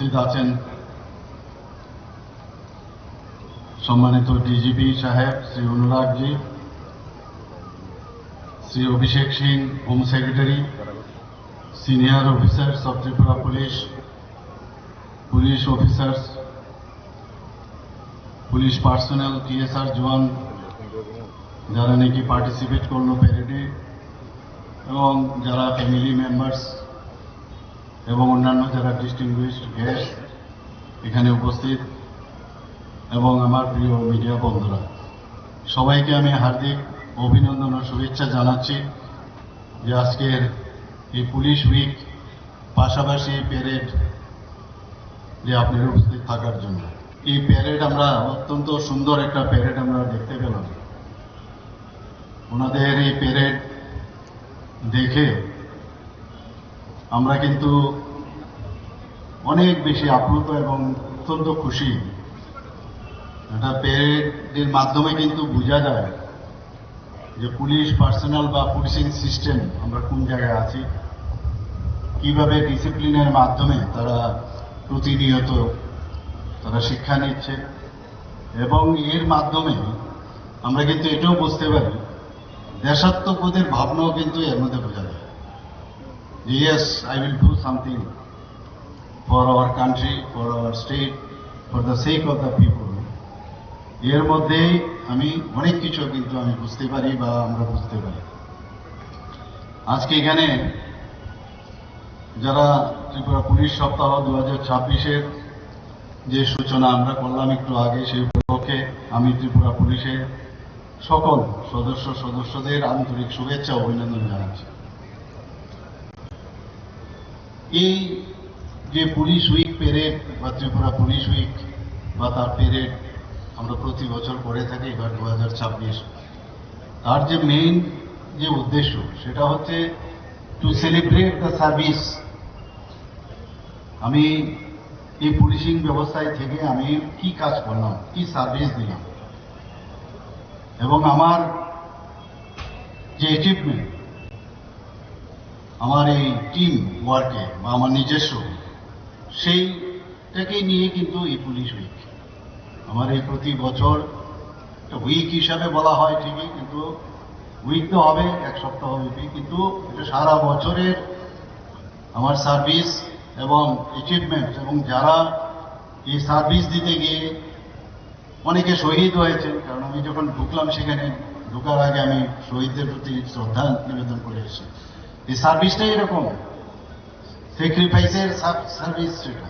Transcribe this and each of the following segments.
উপস্থিত আছেন সম্মানিত ডিজিপি সাহেব Shri Anurag ji, Shri Abhishek Singh home secretary, senior officers of Tripura police, police officers, police personnel, TSR jawan যারা নাকি পার্টিসিপেট করলো প্যারেডে, এবং যারা ফ্যামিলি মেম্বার্স এবং অন্যান্য যারা ডিস্টিংগুইশড গেস্ট এখানে উপস্থিত, এবং আমার প্রিয় মিডিয়া বন্ধুরা, সবাইকে আমি হার্দিক অভিনন্দন ও শুভেচ্ছা জানাচ্ছি যে আজকের এই পুলিশ উইক পাশাপাশি প্যারেড যে আপনারা উপস্থিত থাকার জন্য। এই প্যারেড আমরা অত্যন্ত সুন্দর একটা প্যারেড আমরা দেখতে পেলাম। ওনাদের এই প্যারেড দেখে আমরা কিন্তু অনেক বেশি আপ্লুত এবং অত্যন্ত খুশি। এটা প্যারেডের মাধ্যমে কিন্তু বোঝা যায় যে পুলিশ পার্সোনাল বা পুলিশিং সিস্টেম আমরা কোন জায়গায় আছি, কিভাবে ডিসিপ্লিনের মাধ্যমে তারা প্রতিনিয়ত তারা শিক্ষা নিচ্ছে, এবং এর মাধ্যমে আমরা কিন্তু এটাও বুঝতে পারি দেশাত্মবোধের ভাবনাও কিন্তু এর মধ্যে বোঝা যায় যে yes, I will do something for our country, for our state, for the sake of the people. এর মধ্যেই আমি অনেক কিছু কিন্তু আমি বুঝতে পারি বা আমরা বুঝতে পারি। আজকে এখানে যারা ত্রিপুরা পুলিশ সপ্তাহ 2026-এর যে সূচনা আমরা করলাম একটু আগে, সেই উপলক্ষে আমি ত্রিপুরা পুলিশের সকল সদস্যদের আন্তরিক শুভেচ্ছা ও অভিনন্দন জানাচ্ছি। এই যে পুলিশ উইক প্যারেড বা ত্রিপুরা পুলিশ উইক বা তার প্যারেড আমরা প্রতি বছর করে থাকি, এবার 2026, তার যে মেইন যে উদ্দেশ্য সেটা হচ্ছে টু সেলিব্রেট দ্য সার্ভিস। আমি এই পুলিশিং ব্যবস্থায় থেকে আমি কি কাজ করলাম, কি সার্ভিস দিলাম, এবং আমার যে অ্যাচিভমেন্ট আমার এই টিম ওয়ার্কে বা আমার নিজস্ব, সেইটাকে নিয়ে কিন্তু এই পুলিশ উইক। আমার এই প্রতি বছর উইক হিসাবে বলা হয় ঠিকই, কিন্তু উইক তো হবে এক সপ্তাহ ব্যাপী, কিন্তু এটা সারা বছরের আমার সার্ভিস এবং অ্যাচিভমেন্ট, এবং যারা এই সার্ভিস দিতে গিয়ে অনেকে শহীদ হয়েছে। কারণ আমি যখন ঢুকলাম সেখানে, ঢুকার আগে আমি শহীদদের প্রতি শ্রদ্ধা নিবেদন করে এসেছি। এই সার্ভিসটাই এরকম স্যাক্রিফাইসের সার্ভিস সেটা,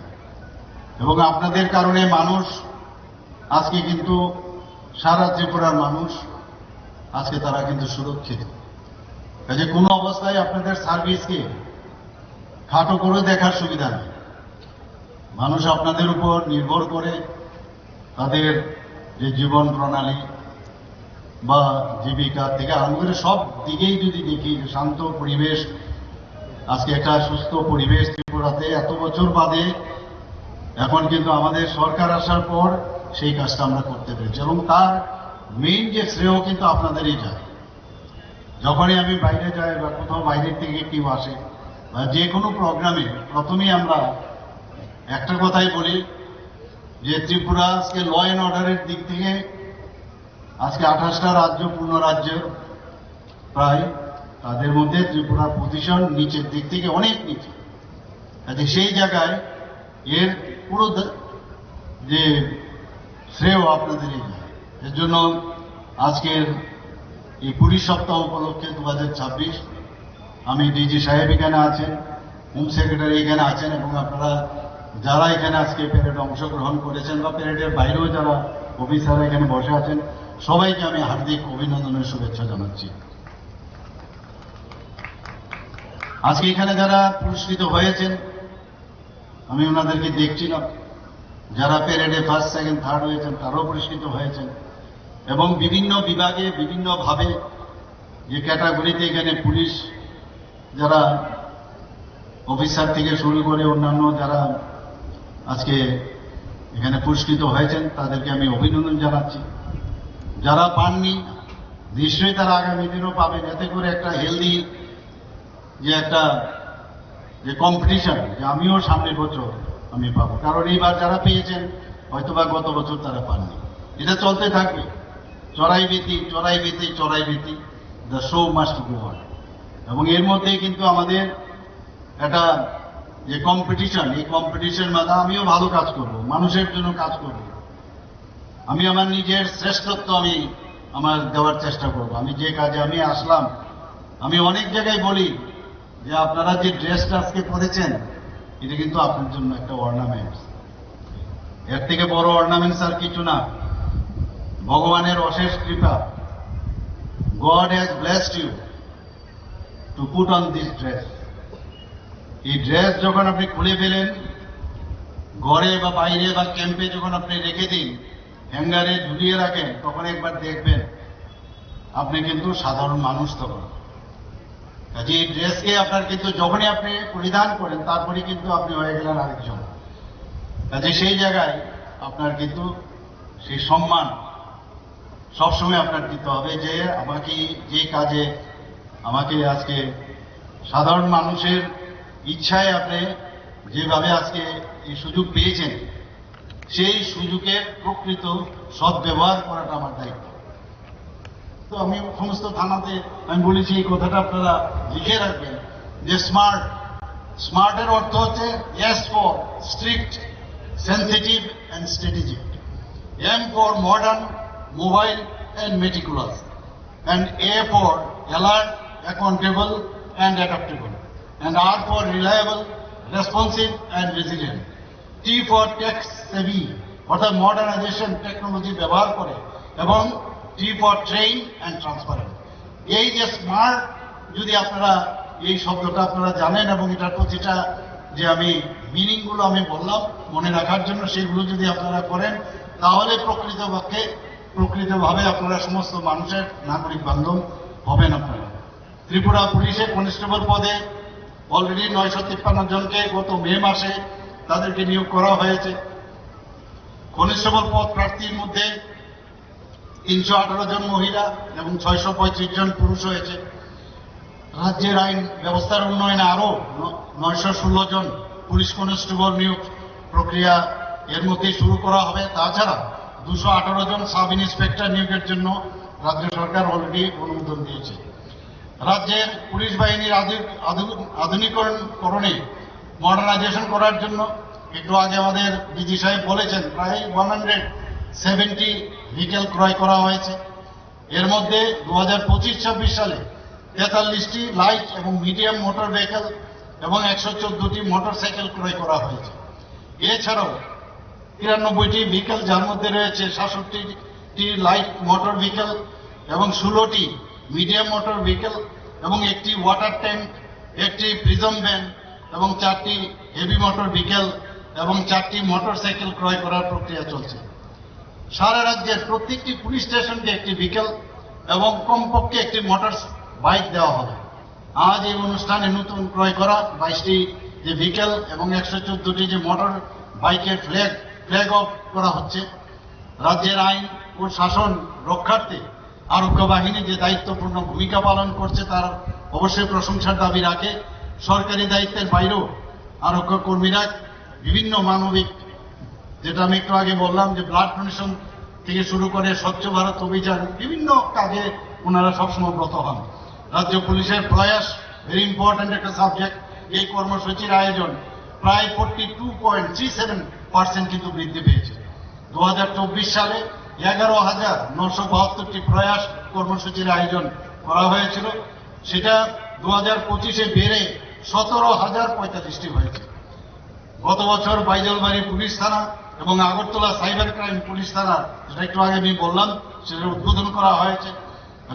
এবং আপনাদের কারণে মানুষ আজকে কিন্তু সারা ত্রিপুরার মানুষ আজকে তারা কিন্তু সুরক্ষিত। কাজে কোনো অবস্থায় আপনাদের সার্ভিসকে খাটো করে দেখার সুবিধা নেই। মানুষ আপনাদের উপর নির্ভর করে তাদের যে জীবন প্রণালী বা জীবিকা থেকে আরম্ভ করে সব দিকেই যদি দেখি, শান্ত পরিবেশ, আজকে একটা সুস্থ পরিবেশ ত্রিপুরাতে এত বছর বাদে এখন কিন্তু আমাদের সরকার আসার পর সেই কাজটা আমরা করতে পেরেছি, এবং তার মেইন যে শ্রেয় কিন্তু আপনাদেরই যায়। যখনই আমি বাইরে যাই বা কোথাও বাইরের থেকে কেউ আসে বা যে কোনো প্রোগ্রামে, প্রথমেই আমরা একটা কথাই বলি যে ত্রিপুরা আজকে ল অ্যান্ড অর্ডারের দিক থেকে আজকে 28টা রাজ্য, পূর্ণ রাজ্য প্রায়, তাদের মধ্যে ত্রিপুরার পজিশন নিচের দিক থেকে অনেক নিচে। সেই জায়গায় এর পুরো যে শ্রেয় আপনাদেরই যায়। এর জন্য আজকের এই পুলিশ সপ্তাহ উপলক্ষে 2026 আমি ডিজি সাহেব এখানে আছেন, হোম সেক্রেটারি এখানে আছেন, এবং আপনারা যারা এখানে আজকে প্যারেডে অংশগ্রহণ করেছেন বা প্যারেডের বাইরেও যারা অফিসাররা এখানে বসে আছেন, সবাইকে আমি হার্দিক অভিনন্দনের শুভেচ্ছা জানাচ্ছি। আজকে এখানে যারা পুরস্কৃত হয়েছেন আমি ওনাদেরকে দেখছিলাম, যারা প্যারেডে ফার্স্ট, সেকেন্ড, থার্ড হয়েছেন তারাও পুরস্কৃত হয়েছেন, এবং বিভিন্ন বিভাগে বিভিন্নভাবে যে ক্যাটাগরিতে এখানে পুলিশ যারা অফিসার থেকে শুরু করে অন্যান্য যারা আজকে এখানে পুরস্কৃত হয়েছেন তাদেরকে আমি অভিনন্দন জানাচ্ছি। যারা পাননি নিশ্চয়ই তারা আগামী দিনও পাবেন। এতে করে একটা হেলদি যে একটা যে কম্পিটিশন, যে আমিও সামনের বছর আমি পাবো, কারণ এইবার যারা পেয়েছেন হয়তোবা গত বছর তারা পাননি। এটা চলতে থাকবে, চড়াই বৃত্তি চড়াই বৃত্তি চড়াই বৃত্তি, the show must go on. এবং এর মধ্যে কিন্তু আমাদের একটা যে কম্পিটিশন, এই কম্পিটিশন মাঝে আমিও ভালো কাজ করব, মানুষের জন্য কাজ করব, আমি আমার নিজের শ্রেষ্ঠত্ব আমি আমার দেওয়ার চেষ্টা করব। আমি যে কাজে আমি আসলাম, আমি অনেক জায়গায় বলি যে আপনারা যে ড্রেসটা আজকে পরেছেন এটা কিন্তু আপনার জন্য একটা অর্নামেন্টস, এর থেকে বড় অর্নামেন্টস আর কিছু না। ভগবানের অশেষ কৃপা, God has blessed you to put on this dress. এই ড্রেস যখন আপনি খুলে ফেলেন, ঘরে বা বাইরে বা ক্যাম্পে যখন আপনি রেখে দিন, হ্যাঙ্গারে ঝুলিয়ে রাখেন, তখন একবার দেখবেন আপনি কিন্তু সাধারণ মানুষ। তখন কাজে এই ড্রেসকে আপনার কিন্তু যখনই আপনি পরিধান করেন তারপরে কিন্তু আপনি হয়ে গেলেন আরেকজন। কাজে সেই জায়গায় আপনার কিন্তু সেই সম্মান সবসময় আপনার দিতে হবে যে আমাকে যে কাজে আমাকে আজকে সাধারণ মানুষের ইচ্ছায় আপনি যেভাবে আজকে এই সুযোগ পেয়েছেন, সেই সুযোগের প্রকৃত সদ্ব্যবহার করাটা আমার দায়িত্ব। তো আমি সমস্ত থানাতে আমি বলেছি এই কথাটা আপনারা লিখে রাখবেন যে স্মার্ট, স্মার্টের অর্থ হচ্ছে S for strict, sensitive and strategic, M for modern, mobile and meticulous, and A for alert, accountable and adaptable, and R for reliable, responsive and resilient, T for tech savvy অর্থাৎ modernisation, technology ব্যবহার করে, এবং T for train and transparent. এই যে smart, যদি আপনারা এই শব্দটা আপনারা জানেন এবং এটার প্রতিটা যে আমি মিনিংগুলো আমি বললাম মনে রাখার জন্য, সেগুলো যদি আপনারা করেন তাহলে প্রকৃতভাবে আপনারা সমস্ত মানুষের নাগরিক বান্ধব হবেন। আপনারা ত্রিপুরা পুলিশে কনস্টেবল পদে অলরেডি 953 জনকে গত মে মাসে তাদেরকে নিয়োগ করা হয়েছে। কনস্টেবল পদ প্রার্থীর মধ্যে 318 জন মহিলা এবং 635 জন পুরুষ হয়েছে। রাজ্যের আইন ব্যবস্থার উন্নয়নে আরো 916 জন পুলিশ কনস্টেবল নিয়োগ প্রক্রিয়া এর মধ্যে শুরু করা হবে। তাছাড়া 218 জন সাব ইন্সপেক্টর নিয়োগের জন্য রাজ্য সরকার অলরেডি অনুমোদন দিয়েছে। রাজ্যের পুলিশ বাহিনীর আধুনিকরণে মডার্নাইজেশন করার জন্য একটু আগে আমাদের ডিজি সাহেব বলেছেন প্রায় 170 ভেহিকেল ক্রয় করা হয়েছে। এর মধ্যে 2025-26 সালে 43টি লাইট এবং মিডিয়াম মোটর ভেহিকেল এবং 114টি মোটরসাইকেল ক্রয় করা হয়েছে। এছাড়াও 93টি ভেহিকেল, যার মধ্যে রয়েছে 67টি লাইট মোটর ভেহিকেল এবং 16টি মিডিয়াম মোটর ভেহিকেল এবং একটি ওয়াটার ট্যাঙ্ক, একটি প্রিজম ভ্যান এবং 4টি হেভি মোটর ভেহিকেল এবং 4টি মোটরসাইকেল ক্রয় করার প্রক্রিয়া চলছে। সারা রাজ্যের প্রত্যেকটি পুলিশ স্টেশনকে একটি ভেহিকেল এবং কমপক্ষে একটি মোটর বাইক দেওয়া হবে। আজ এই অনুষ্ঠানে নতুন ক্রয় করা 22টি যে ভেহিকেল এবং 114টি যে মোটর বাইকের ফ্ল্যাগ অফ করা হচ্ছে। রাজ্যের আইন ও শাসন রক্ষার্থে আরক্ষা বাহিনী যে দায়িত্বপূর্ণ ভূমিকা পালন করছে তার অবশ্যই প্রশংসার দাবি রাখে। সরকারি দায়িত্বের বাইরেও আরক্ষা কর্মীরা বিভিন্ন মানবিক, যেটা আমি একটু আগে বললাম যে ব্লাড ডোনেশন থেকে শুরু করে স্বচ্ছ ভারত অভিযান, বিভিন্ন কাজে ওনারা সবসময় ব্রত হন। রাজ্য পুলিশের প্রয়াস ভেরি ইম্পর্ট্যান্ট একটা সাবজেক্ট। এই কর্মসূচির আয়োজন প্রায় 42.37% কিন্তু বৃদ্ধি পেয়েছে। 2024 সালে 11,972টি প্রয়াস কর্মসূচির আয়োজন করা হয়েছিল, সেটা 2025-এ বেড়ে 17,045টি হয়েছে। গত বছর বাইজলবাড়ি পুলিশ থানা এবং আগরতলা সাইবার ক্রাইম পুলিশ থানা, যেটা একটু আগে আমি বললাম, সেটা উদ্বোধন করা হয়েছে।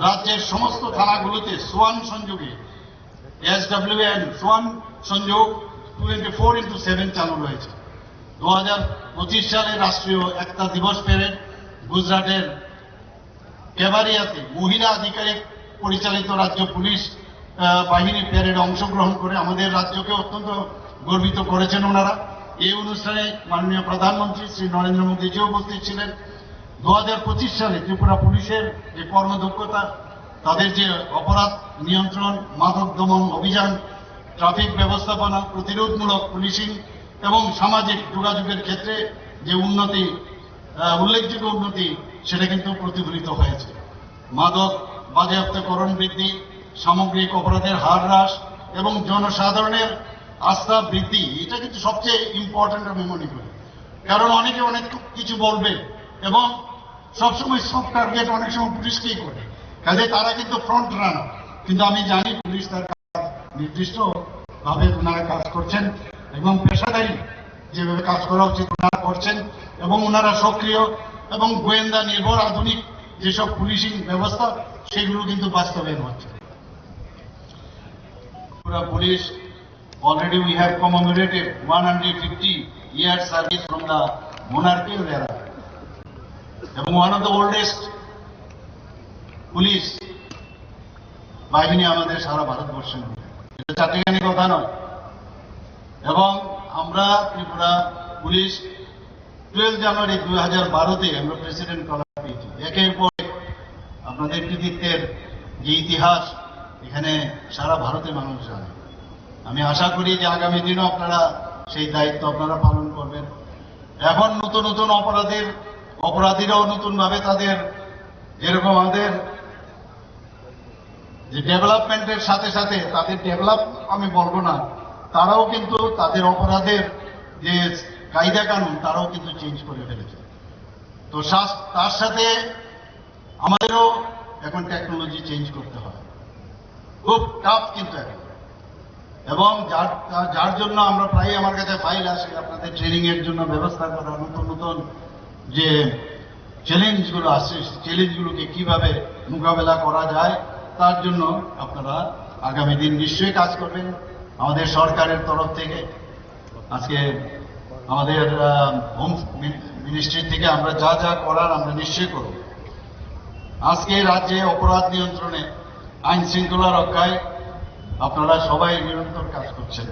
রাজ্যের সমস্ত থানাগুলোতে সোয়ান সংযোগে SWN সোয়ান সংযোগ 24/7 চালু রয়েছে। 2025 সালে রাষ্ট্রীয় একতা দিবস প্যারেড গুজরাটের কেভারিয়াতে মহিলা আধিকারিক পরিচালিত রাজ্য পুলিশ বাহিনী প্যারেডে অংশগ্রহণ করে আমাদের রাজ্যকে অত্যন্ত গর্বিত করেছেন ওনারা। এই অনুষ্ঠানে মাননীয় প্রধানমন্ত্রী শ্রী নরেন্দ্র মোদীজি উপস্থিত ছিলেন। 2025 সালে ত্রিপুরা পুলিশের যে কর্মদক্ষতা, তাদের যে অপরাধ নিয়ন্ত্রণ, মাদক দমন অভিযান, ট্রাফিক ব্যবস্থাপনা, প্রতিরোধমূলক পুলিশিং এবং সামাজিক যোগাযোগের ক্ষেত্রে যে উন্নতি, উল্লেখযোগ্য উন্নতি, সেটা কিন্তু প্রতিফলিত হয়েছে। মাদক বাজেয়াপ্তকরণ বৃদ্ধি, সামগ্রিক অপরাধের হার হ্রাস এবং জনসাধারণের আস্থা বৃদ্ধি, এটা কিন্তু সবচেয়ে ইম্পর্টেন্ট আমি মনে করি। কারণ অনেকে অনেক কিছু বলবে এবং সবসময় সব টার্গেট অনেক সময় পুলিশকেই করে, কাজে তারা কিন্তু ফ্রন্ট রানার। কিন্তু আমি জানি পুলিশ তার নির্দিষ্ট ভাবে ওনারা কাজ করছেন এবং পেশাদারি যেভাবে কাজ করা উচিত ওনারা করছেন, এবং ওনারা সক্রিয় এবং গোয়েন্দা নির্ভর আধুনিক যেসব পুলিশিং ব্যবস্থা সেগুলো কিন্তু বাস্তবায়ন হচ্ছে। Police already we have commemorated 150 years service from the monarchical era, এবং one of the oldest police বাহিনী আমাদের সারা ভারতবর্ষে, এটা চারটিখানি কথা নয়। এবং আমরা ত্রিপুরা পুলিশ 12 জানুয়ারি 2012-তে আমরা প্রেসিডেন্ট কলার পেয়েছি। একের পর আপনাদের কৃতিত্বের যে ইতিহাস এখানে সারা ভারতের মানুষ জানে। আমি আশা করি যে আগামী দিনও আপনারা সেই দায়িত্ব আপনারা পালন করবেন। এখন নতুন নতুন অপরাধীরাও নতুন ভাবে তাদের, যেরকম আমাদের যে ডেভেলপমেন্টের সাথে সাথে তাদের ডেভেলপ আমি বলবো না, তারাও কিন্তু তাদের অপরাধের যে কায়দা কানুন তারাও কিন্তু চেঞ্জ করে ফেলেছে। তো তার সাথে আমাদেরও এখন টেকনোলজি চেঞ্জ করতে হয়, খুব টাফ কিন্তু এখন। এবং যার জন্য আমরা প্রায়, আমার কাছে ফাইল আসে আপনাদের ট্রেনিং এর জন্য ব্যবস্থা করা, নতুন নতুন যে চ্যালেঞ্জগুলো আসছে চ্যালেঞ্জগুলোকে কিভাবে মোকাবেলা করা যায় তার জন্য আপনারা আগামী দিন নিশ্চয়ই কাজ করবেন। আমাদের সরকারের তরফ থেকে আজকে আমাদের হোম মিনিস্ট্রি থেকে আমরা যা যা করার আমরা নিশ্চয়ই করব। আজকে রাজ্যে অপরাধ নিয়ন্ত্রণে, আইন শৃঙ্খলা রক্ষায় আপনারা সবাই নিরন্তর কাজ করছেন।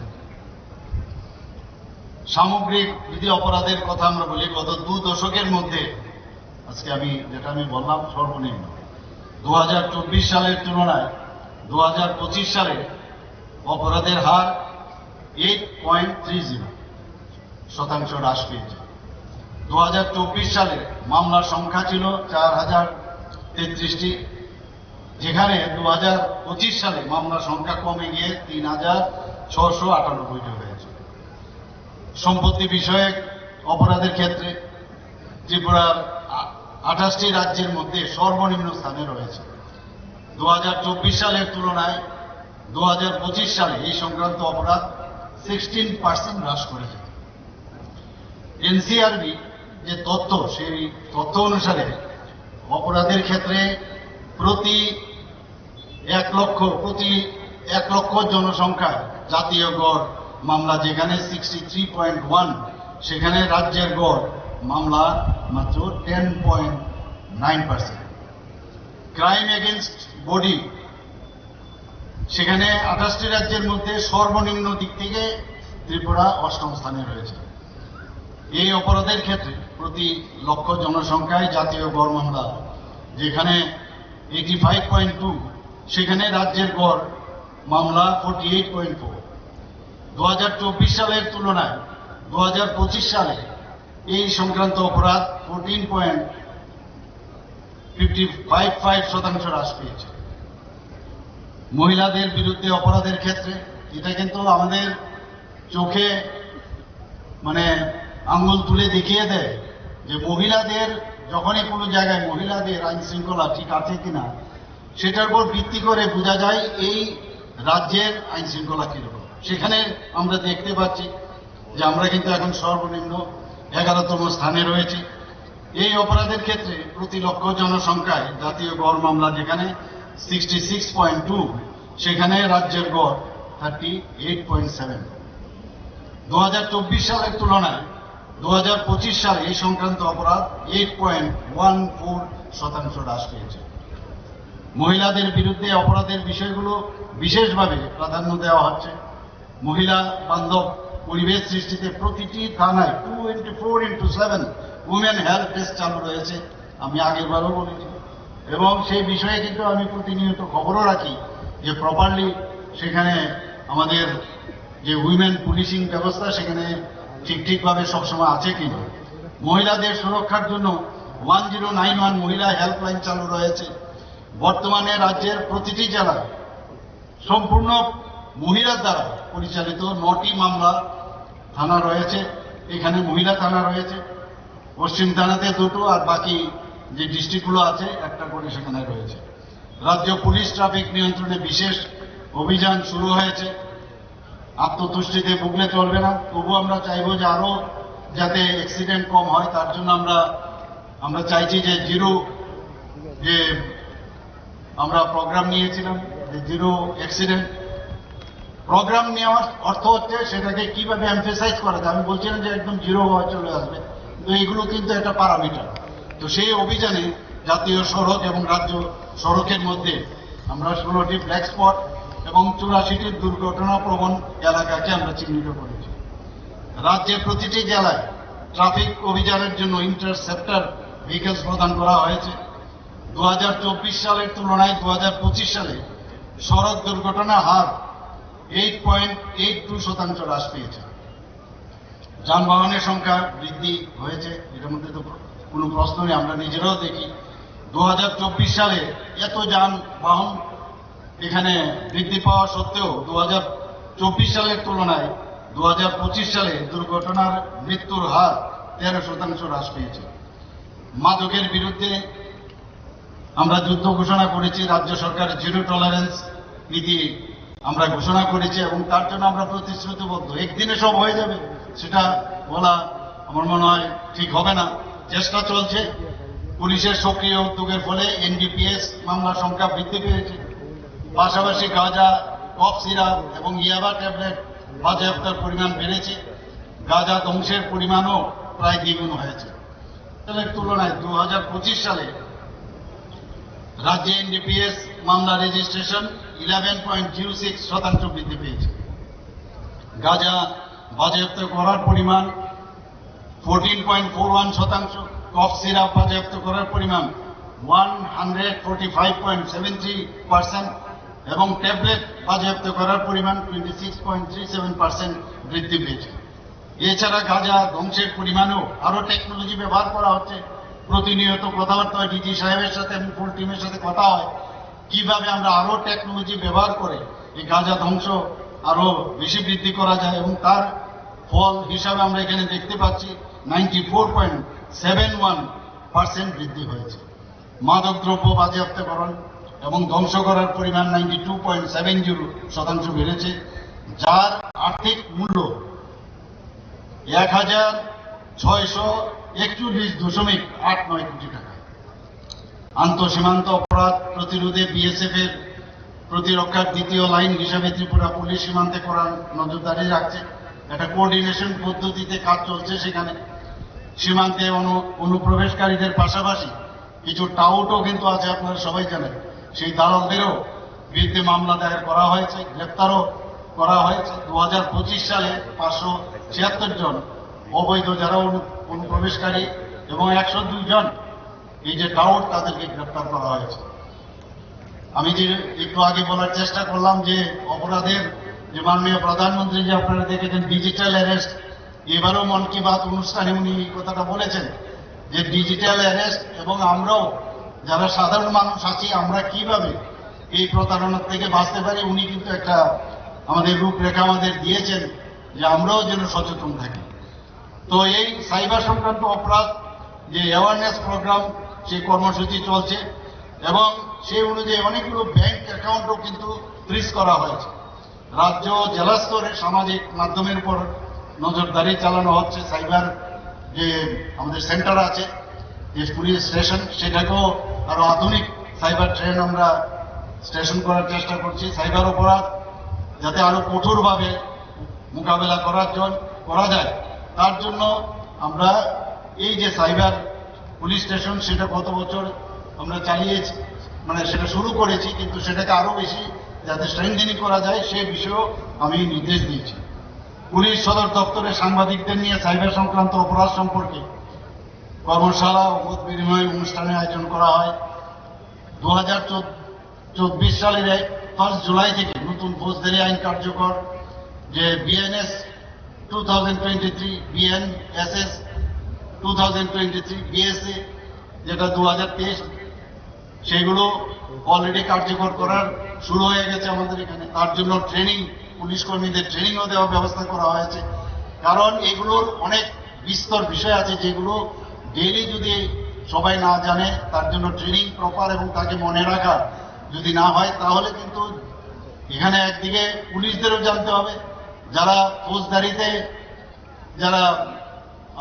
সামগ্রিক যদি অপরাধের কথা আমরা বলি, গত 2 দশকের মধ্যে আজকে যেটা আমি বললাম সর্বনিম্ন 2024 সালের তুলনায় 2025 সালে অপরাধের হার 8.30% হ্রাস পেয়েছে। 2024 সালে মামলার সংখ্যা ছিল 4033টি, যেখানে 2025 সালে মামলার সংখ্যা কমে গিয়ে 3698টি হয়েছে। সম্পত্তি বিষয়ক অপরাধের ক্ষেত্রে ত্রিপুরার 28টি রাজ্যের মধ্যে সর্বনিম্ন স্থানে রয়েছে। 2024 সালের তুলনায় 2025 সালে এই সংক্রান্ত অপরাধ 16% হ্রাস করেছে। এনসিআরবি যে তথ্য, সেই তথ্য অনুসারে অপরাধের ক্ষেত্রে প্রতি 1 লক্ষ জনসংখ্যায় জাতীয় গড় মামলা যেখানে 63.1, সেখানে রাজ্যের গড় মামলা মাত্র 10.9%। ক্রাইম এগেনস্ট বডি, সেখানে 28টি রাজ্যের মধ্যে সর্বনিম্ন দিক থেকে ত্রিপুরা 8ম স্থানে রয়েছে। এই অপরাধের ক্ষেত্রে প্রতি লক্ষ জনসংখ্যায় জাতীয় গড় মামলা যেখানে 85.2, সেখানে রাজ্যের গড় মামলা 48.4। 2024 সালের তুলনায় 2025 সালে এই সংক্রান্ত অপরাধ 14.55% হ্রাস পেয়েছে। মহিলাদের বিরুদ্ধে অপরাধের ক্ষেত্রে এটা কিন্তু আমাদের চোখে আঙ্গুল তুলে দেখিয়ে দেয় যে মহিলাদের যখনই কোনো জায়গায় মহিলাদের আইন শৃঙ্খলা ঠিক আছে কিনা সেটার উপর ভিত্তি করে বোঝা যায় এই রাজ্যের আইন শৃঙ্খলা কিরকম। সেখানে আমরা দেখতে পাচ্ছি যে আমরা কিন্তু এখন সর্বনিম্ন 11তম স্থানে রয়েছে। এই অপরাধের ক্ষেত্রে প্রতি লক্ষ জনসংখ্যায় জাতীয় গড় মামলা যেখানে 66.2, সেখানে রাজ্যের গড় 38.7। 2024 সালের তুলনায় 2025 সালে এই সংক্রান্ত অপরাধ 8.14% হ্রাস পেয়েছে। মহিলাদের বিরুদ্ধে অপরাধের বিষয়গুলো বিশেষভাবে প্রাধান্য দেওয়া হচ্ছে। মহিলা বান্ধব পরিবেশ সৃষ্টিতে প্রতিটি থানায় 24/7 উমেন হেল্প ডেস্ক চালু রয়েছে, আমি আগেরবারও বলেছি। এবং সেই বিষয়ে কিন্তু আমি প্রতিনিয়ত খবরও রাখি যে প্রপারলি সেখানে আমাদের যে উইমেন পুলিশিং ব্যবস্থা সেখানে ঠিকভাবে সবসময় আছে কিনা। মহিলাদের সুরক্ষার জন্য 1091 মহিলা হেল্পলাইন চালু রয়েছে। বর্তমানে রাজ্যের প্রতিটি জেলায় সম্পূর্ণ মহিলার দ্বারা পরিচালিত 9টি মামলা থানা রয়েছে। এখানে মহিলা থানা রয়েছে, পশ্চিম থানাতে 2টো, আর বাকি যে ডিস্ট্রিক্টগুলো আছে একটা করে সেখানে রয়েছে। রাজ্য পুলিশ ট্রাফিক নিয়ন্ত্রণে বিশেষ অভিযান শুরু হয়েছে। আত্মতুষ্টিতে ভুগলে চলবে না, তবু আমরা চাইবো যে আরো যাতে অ্যাক্সিডেন্ট কম হয়, তার জন্য আমরা চাইছি যে যে আমরা প্রোগ্রাম নিয়েছিলাম যে জিরো অ্যাক্সিডেন্ট প্রোগ্রাম নেওয়ার অর্থ হচ্ছে সেটাকে কিভাবে এমফেসাইজ করা যায়। আমি বলছিলাম যে একদম জিরো হওয়া চলে আসবে, তো এগুলো কিন্তু একটা প্যারামিটার। তো সেই অভিযানে জাতীয় সড়ক এবং রাজ্য সড়কের মধ্যে আমরা 16টি ব্ল্যাক স্পট এবং 84টি দুর্ঘটনা প্রবণ এলাকাকে আমরা চিহ্নিত করেছি। রাজ্যের প্রতিটি জেলায় ট্রাফিক অভিযানের জন্য ইন্টারসেপ্টর ভেহিকলস প্রদান করা হয়েছে। 2024 সালের তুলনায় 2025 সালে সড়ক দুর্ঘটনা হার 8.82% হ্রাস পেয়েছে। যানবাহনের সংখ্যা বৃদ্ধি হয়েছে, এটার মধ্যে তো কোনো প্রশ্ন নেই, আমরা নিজেরাও দেখি। 2024 সালে এত যানবাহন এখানে বৃদ্ধি পাওয়া সত্ত্বেও 2024 সালের তুলনায় 2025 সালে দুর্ঘটনার মৃত্যুর হার 13% হ্রাস পেয়েছে। মাদকের বিরুদ্ধে আমরা যুদ্ধ ঘোষণা করেছি। রাজ্য সরকার জিরো টলারেন্স নীতি আমরা ঘোষণা করেছি এবং তার জন্য আমরা প্রতিশ্রুতিবদ্ধ। একদিনে সব হয়ে যাবে সেটা বলা আমার মনে হয় ঠিক হবে না, চেষ্টা চলছে। পুলিশের সক্রিয় উদ্যোগের ফলে এনডিপিএস মামলার সংখ্যা বৃদ্ধি পেয়েছে। পাশাপাশি গাঁজা, কফ সিরাপ এবং ইয়াবা ট্যাবলেট বাজেয়াপ্তের পরিমাণ বেড়েছে। গাঁজা ধ্বংসের পরিমাণও প্রায় দ্বিগুণ হয়েছে। সালের তুলনায় 2025 সালে রাজ্যে এনডিপিএস মামলা রেজিস্ট্রেশন 11.06% বৃদ্ধি পেয়েছে। গাঁজা বাজেয়াপ্ত করার পরিমাণ 14.41%, কফ সিরাপ বাজেয়াপ্ত করার পরিমাণ 145.73% এবং ট্যাবলেট বাজেয়াপ্ত করার পরিমাণ 26.37% বৃদ্ধি পেয়েছে। এছাড়া গাঁজা ধ্বংসের পরিমাণেও আরো টেকনোলজি ব্যবহার করা হচ্ছে। প্রতিনিয়ত কথাবার্তা হয়, ডিজি সাহেবের সাথে এবং ফুল টিমের সাথে কথা হয় কিভাবে আমরা আরো টেকনোলজি ব্যবহার করে এই গাঁজা ধ্বংস আরো বেশি বৃদ্ধি করা যায় এবং তার ফল হিসাবে আমরা এখানে দেখতে পাচ্ছি 94.71% বৃদ্ধি হয়েছে। মাদকদ্রব্য বাজেয়াপ্তকরণ এবং ধ্বংস করার পরিমাণ 92.70% বেড়েছে, যার আর্থিক মূল্য 1641.89 কোটি টাকা। আন্তঃসীমান্ত অপরাধ প্রতিরোধে বিএসএফ এর প্রতিরক্ষার দ্বিতীয় লাইন হিসাবে ত্রিপুরা পুলিশ সীমান্তে করার নজরদারি রাখছে। একটা কোঅর্ডিনেশন পদ্ধতিতে কাজ চলছে। সেখানে সীমান্তে অনুপ্রবেশকারীদের পাশাপাশি কিছু টাউটও কিন্তু আছে, আপনারা সবাই জানেন। সেই দালালদেরও বিরুদ্ধে মামলা দায়ের করা হয়েছে, গ্রেপ্তারও করা হয়েছে। 2025 সালে 576 জন অবৈধ যারা অনুপ্রবেশকারী এবং 102 জন এই যে টাউট তাদেরকে গ্রেপ্তার করা হয়েছে। আমি যে একটু আগে বলার চেষ্টা করলাম যে অপরাধের যে মাননীয় প্রধানমন্ত্রী যে আপনারা দেখেছেন ডিজিটাল অ্যারেস্ট, এবারও মন কি বাত অনুষ্ঠানে উনি এই কথাটা বলেছেন যে ডিজিটাল অ্যারেস্ট এবং আমরাও যারা সাধারণ মানুষ আছি আমরা কিভাবে এই প্রতারণার থেকে বাঁচতে পারি। উনি কিন্তু একটা আমাদের রূপরেখা আমাদের দিয়েছেন যে আমরাও যেন সচেতন থাকি। তো এই সাইবার সংক্রান্ত অপরাধ যে অ্যাওয়ারনেস প্রোগ্রাম সেই কর্মসূচি চলছে এবং সেই অনুযায়ী অনেকগুলো ব্যাংক অ্যাকাউন্টও কিন্তু ফ্রিজ করা হয়েছে। রাজ্য জেলা স্তরে সামাজিক মাধ্যমের উপর নজরদারি চালানো হচ্ছে। সাইবার যে আমাদের সেন্টার আছে, যে পুলিশ স্টেশন, সেটাকেও আরো আধুনিক সাইবার ট্রেন আমরা স্টেশন করার চেষ্টা করছি। সাইবার অপরাধ যাতে আরো কঠোরভাবে মোকাবেলা করা যায় তার জন্য আমরা এই যে সাইবার পুলিশ স্টেশন সেটা গত বছর আমরা চালিয়েছি, মানে সেটা শুরু করেছি, কিন্তু সেটাকে আরো বেশি যাতে স্ট্রেংথেনিং করা যায় সে বিষয়েও আমি নির্দেশ দিয়েছি। পুলিশ সদর দপ্তরে সাংবাদিকদের নিয়ে সাইবার সংক্রান্ত অপরাধ সম্পর্কে কর্মশালা ও মত বিনিময় অনুষ্ঠানের আয়োজন করা হয়। 2024 সালের 1 জুলাই থেকে নতুন ফৌজদারি আইন কার্যকর, যে বিএনএস 2023 BNSS, 2023 BSA যেটা 2023, সেগুলো অলরেডি কার্যকর করার শুরু হয়ে গেছে আমাদের এখানে। তার জন্য ট্রেনিং, পুলিশ কর্মীদের ট্রেনিংও দেওয়ার ব্যবস্থা করা হয়েছে। কারণ এগুলোর অনেক বিস্তর বিষয় আছে যেগুলো ডেইলি যদি সবাই না জানে, তার জন্য ট্রেনিং প্রপার এবং তাকে মনে রাখা যদি না হয়, তাহলে কিন্তু এখানে একদিকে পুলিশদেরও জানতে হবে, যারা ফৌজদারিতে যারা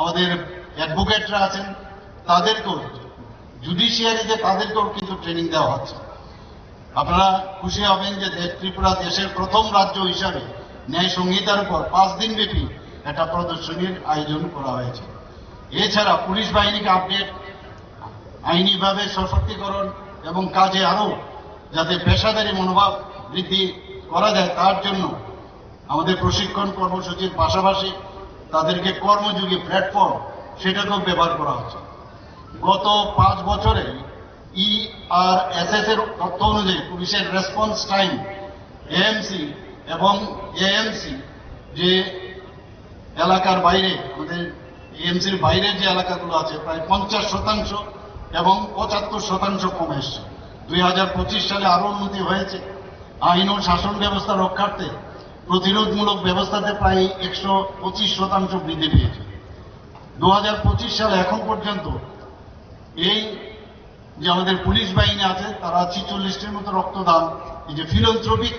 আমাদের অ্যাডভোকেটরা আছেন তাদেরকেও, জুডিশিয়ারিতে তাদেরকেও কিন্তু ট্রেনিং দেওয়া হচ্ছে। আপনারা খুশি হবেন যে ত্রিপুরা দেশের প্রথম রাজ্য হিসাবে ন্যায় সংহিতার উপর 5 দিন ব্যাপী একটা প্রদর্শনীর আয়োজন করা হয়েছে। এছাড়া পুলিশ বাহিনীকে আপডেট, আইনিভাবে সশক্তিকরণ এবং কাজে আরো যাতে পেশাদারী মনোভাব বৃদ্ধি করা যায়, তার জন্য আমাদের প্রশিক্ষণ কর্মসূচির পাশাপাশি তাদেরকে কর্মযোগী প্ল্যাটফর্ম সেটাকেও ব্যবহার করা হচ্ছে। গত 5 বছরে ERSS এর তথ্য অনুযায়ী পুলিশের রেসপন্স টাইম এএমসি এবং এএমসি যে এলাকার বাইরে, আমাদের এএমসির বাইরের যে এলাকাগুলো আছে, প্রায় 50% এবং 75% কমে এসছে। 2025 সালে আরো উন্নতি হয়েছে। আইন ও শাসন ব্যবস্থা রক্ষার্থে প্রতিরোধমূলক ব্যবস্থাতে প্রায় 125% বৃদ্ধি পেয়েছে। 2025 সালে এখন পর্যন্ত এই যে আমাদের পুলিশ বাহিনী আছে, তারা 46টির মতো রক্তদান, এই যে ফিলান্থ্রপিক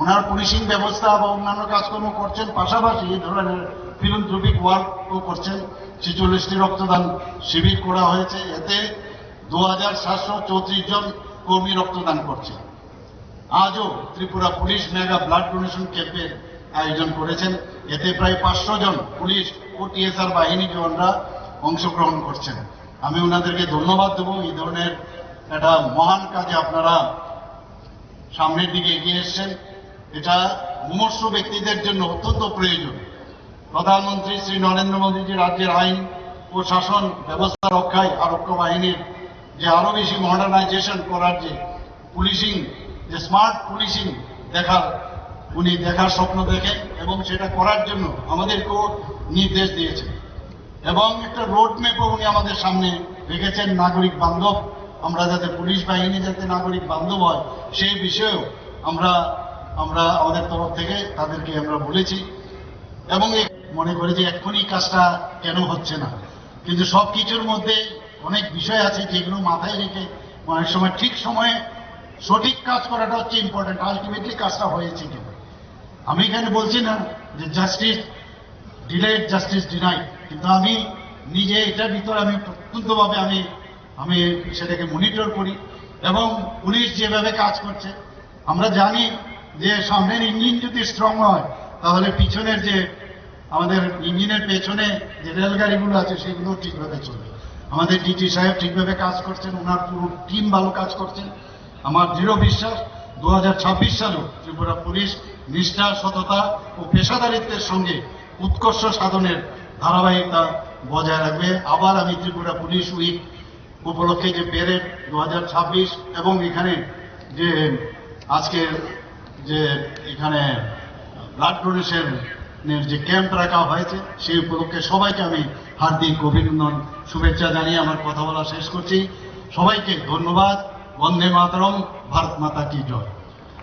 ওনার পুলিশিং ব্যবস্থা বা অন্যান্য কাজকর্ম করছেন, পাশাপাশি এই ধরনের ফিলান্থ্রপিক ওয়ার্কও করছেন। 46টি রক্তদান শিবির করা হয়েছে। এতে 2734 জন কর্মী রক্তদান করছে। আজও Tripura police mega blood donation ক্যাম্পের আয়োজন করেছেন। এতে প্রায় 500 জন পুলিশ ও টিএসআর বাহিনী জওয়ানরা অংশগ্রহণ করছেন। আমি ওনাদেরকে ধন্যবাদ দেবো। এই ধরনের একটা মহান কাজে আপনারা সামনের দিকে এগিয়ে এসছেন। এটা মুমূর্ষ ব্যক্তিদের জন্য অত্যন্ত প্রয়োজন। প্রধানমন্ত্রী শ্রী নরেন্দ্র মোদীজি রাজ্যের আইন ও শাসন ব্যবস্থা রক্ষায় আরক্ষী বাহিনীর যে আরো বেশি মডার্নাইজেশন করার যে পুলিশিং, যে স্মার্ট পুলিশিং উনি দেখার স্বপ্ন দেখেন এবং সেটা করার জন্য আমাদেরকেও নির্দেশ দিয়েছেন। এবং একটা রোড ম্যাপও উনি আমাদের সামনে রেখেছেন, নাগরিক বান্ধব। আমরা যাতে পুলিশ বাহিনী যাতে নাগরিক বান্ধব হয় সেই বিষয়েও আমরা আমাদের তরফ থেকে তাদেরকে আমরা বলেছি। এবং মনে করি যে এক্ষুনি কাজটা কেন হচ্ছে না, কিন্তু সব কিছুর মধ্যে অনেক বিষয় আছে যেগুলো মাথায় রেখে অনেক সময় ঠিক সময়ে সঠিক কাজ করাটা হচ্ছে ইম্পর্টেন্ট। আলটিমেটলি কাজটা হয়েছে কিনা। আমি এখানে বলছি না যে জাস্টিস ডিলেড, জাস্টিস ডিনাইড, কিন্তু আমি নিজে এটার ভিতরে আমি প্রত্যন্তভাবে আমি সেটাকে মনিটর করি। এবং পুলিশ যেভাবে কাজ করছে, আমরা জানি যে সামনের ইঞ্জিন যদি স্ট্রং হয় তাহলে পিছনের যে আমাদের ইঞ্জিনের পেছনে যে রেলগাড়িগুলো আছে সেগুলো ঠিকভাবে চলবে। আমাদের ডিটি সাহেব ঠিকভাবে কাজ করছেন, ওনার পুরো টিম ভালো কাজ করছেন। আমার দৃঢ় বিশ্বাস 2026 সালেও ত্রিপুরা পুলিশ নিষ্ঠা, সততা ও পেশাদারিত্বের সঙ্গে উৎকর্ষ সাধনের ধারাবাহিকতা বজায় রাখবে। আবার আমি ত্রিপুরা পুলিশ উইক উপলক্ষে যে প্যারেড 2026 এবং এখানে যে আজকের যে এখানে ব্লাড ডোনেশনের যে ক্যাম্প রাখা হয়েছে সেই উপলক্ষে সবাইকে আমি হার্দিক অভিনন্দন, শুভেচ্ছা জানিয়ে আমার কথা বলা শেষ করছি। সবাইকে ধন্যবাদ। वंदे मातरम, भारत माता की जय।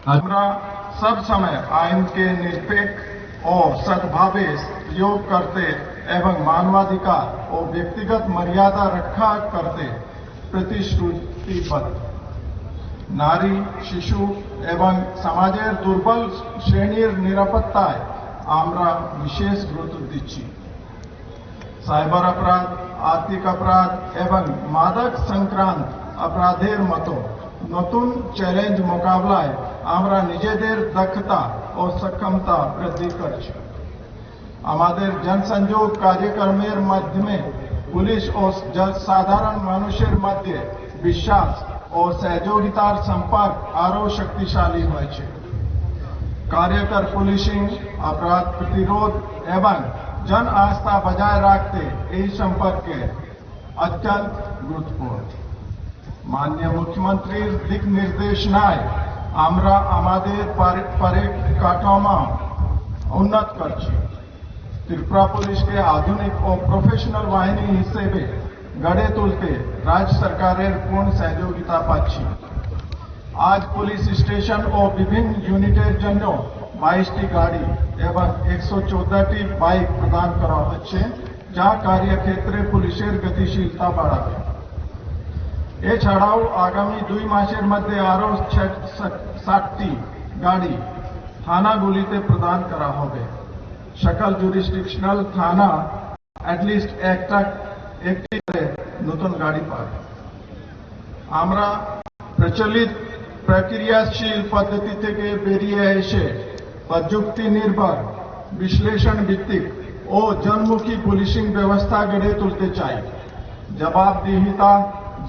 हमरा सब समय आइन के निरपेक्ष और सद्भावे प्रयोग करते एवं मानवाधिकार और व्यक्तिगत मर्यादा रक्षा करते प्रतिश्रुतिबद्ध नारी, शिशु एवं समाजेर दुर्बल श्रेणीर निरापत्ताय आमरा विशेष गुरुत्व दिচ্ছি। साइबर अपराध, आर्थिक अपराध एवं मादक संक्रांत अपराधेर मतो नतून চ্যালেঞ্জ মোকাবিলায় আমরা নিজেদের দক্ষতা ও সক্ষমতা বৃদ্ধি করছি। আমাদের জনসংযোগ কার্যক্রমের মাধ্যমে পুলিশ ও সাধারণ মানুষের মধ্যে বিশ্বাস ও সহযোগিতার সম্পর্ক আরও শক্তিশালী হয়েছে। कार्यकर पुलिसिंग, अपराध प्रतिरोध एवं जन आस्था बजाय रखते এই সম্পর্কে अत्यंत गुरुत्वपूर्ण। माननीय मुख्यमंत्रीर दिक निर्देशनाय আমরা আমাদের পরিকাঠামো উন্নত করছি। ত্রিপুরা পুলিশকে আধুনিক ও প্রফেশনাল বাহিনী হিসেবে গড়ে তুলতে রাজ্য সরকারের পূর্ণ সহযোগিতা পাচ্ছি। আজ পুলিশ স্টেশন ও বিভিন্ন ইউনিটের জন্য 22টি গাড়ি এবং 114টি বাইক প্রদান করা হচ্ছে, যা কার্যক্ষেত্রে পুলিশের গতিশীলতা বাড়াবে। এছাড়াও আগামী 2 মাসের মধ্যে আরও 60টি গাড়ি থানাগুলিতে প্রদান করা হবে। সকল জুরিসডিকশনাল থানা অ্যাটলিস্ট একটি করে নতুন গাড়ি পাবে। আমরা প্রচলিত প্রক্রিয়াশীল পদ্ধতি থেকে বেরিয়ে এসে প্রযুক্তি নির্ভর, বিশ্লেষণ ভিত্তিক ও জনমুখী পুলিশিং ব্যবস্থা গড়ে তুলতে চাই। জবাবদিহিতা,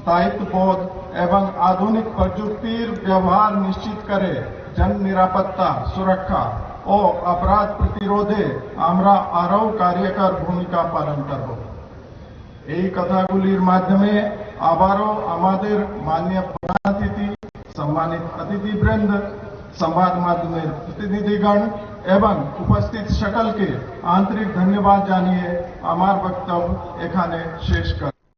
দায়িত্ববোধ এবং আধুনিক প্রযুক্তির ব্যবহার নিশ্চিত করে জন নিরাপত্তা, সুরক্ষা ও অপরাধ প্রতিরোধে আমরা আরও কার্যকর ভূমিকা পালন করব। এই কথাগুলির মাধ্যমে আবারও আমাদের মাননীয় প্রধান অতিথি, সম্মানিত অতিথিবৃন্দ, সংবাদ মাধ্যমের প্রতিনিধিগণ এবং উপস্থিত সকলকে আন্তরিক ধন্যবাদ জানিয়ে আমার বক্তব্য এখানে শেষ কর।